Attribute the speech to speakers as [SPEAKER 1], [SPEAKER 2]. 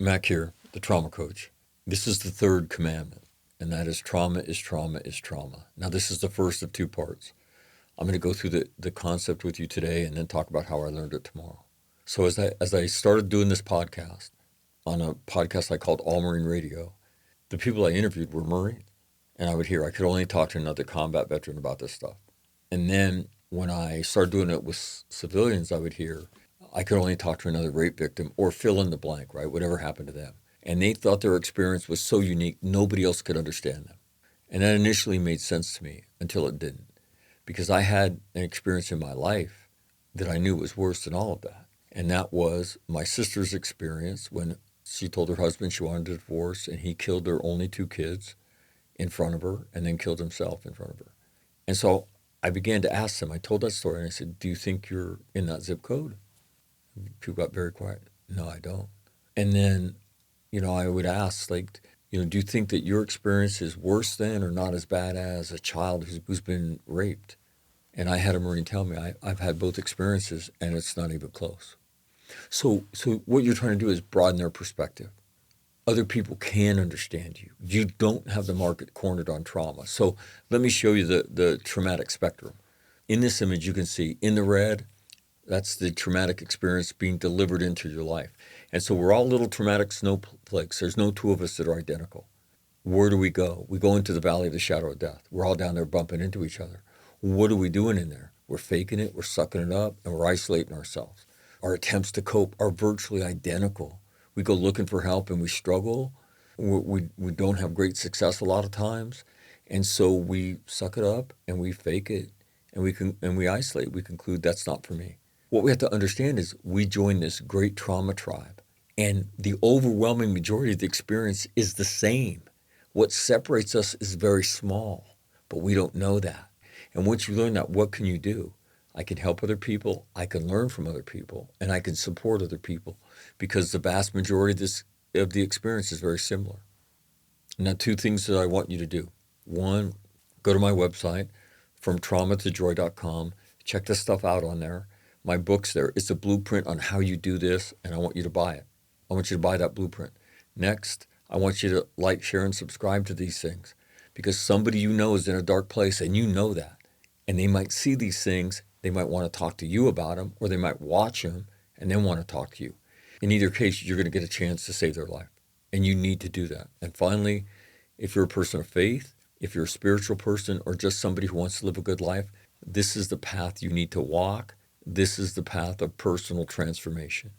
[SPEAKER 1] Mac here, the trauma coach. This is the third commandment, and that is trauma is trauma is trauma. Now, this is the first of two parts. I'm going to go through the concept with you today and then talk about how I learned it tomorrow. So as I started doing this podcast, on a podcast I called All Marine Radio, the people I interviewed were Marine. And I would hear I could only talk to another combat veteran about this stuff. And then when I started doing it with civilians, I would hear I could only talk to another rape victim or fill in the blank, right? Whatever happened to them. And they thought their experience was so unique, nobody else could understand them. And that initially made sense to me until it didn't. Because I had an experience in my life that I knew was worse than all of that. And that was my sister's experience when she told her husband she wanted a divorce and he killed their only two kids in front of her and then killed himself in front of her. And so I began to ask them, I told that story and I said, do you think you're in that zip code? People got very quiet. No, I don't. And then, I would ask, do you think that your experience is worse than or not as bad as a child who's been raped? And I had a Marine tell me, I've had both experiences and it's not even close. So what you're trying to do is broaden their perspective. Other people can understand you. You don't have the market cornered on trauma. So let me show you the traumatic spectrum. In this image, you can see in the red, that's the traumatic experience being delivered into your life. And so we're all little traumatic snowflakes. There's no two of us that are identical. Where do we go? We go into the valley of the shadow of death. We're all down there bumping into each other. What are we doing in there? We're faking it, we're sucking it up, and we're isolating ourselves. Our attempts to cope are virtually identical. We go looking for help and we struggle. We don't have great success a lot of times. And so we suck it up and we fake it and we isolate. We conclude that's not for me. What we have to understand is we join this great trauma tribe, and the overwhelming majority of the experience is the same. What separates us is very small, but we don't know that. And once you learn that, what can you do? I can help other people, I can learn from other people, and I can support other people because the vast majority of the experience is very similar. Now, two things that I want you to do. One, go to my website, fromtraumatojoy.com. Check this stuff out on there. My book's there. It's a blueprint on how you do this, and I want you to buy it. I want you to buy that blueprint. Next, I want you to like, share, and subscribe to these things because somebody you know is in a dark place, and you know that. And they might see these things. They might want to talk to you about them, or they might watch them and then want to talk to you. In either case, you're going to get a chance to save their life, and you need to do that. And finally, if you're a person of faith, if you're a spiritual person, or just somebody who wants to live a good life, this is the path you need to walk. This is the path of personal transformation.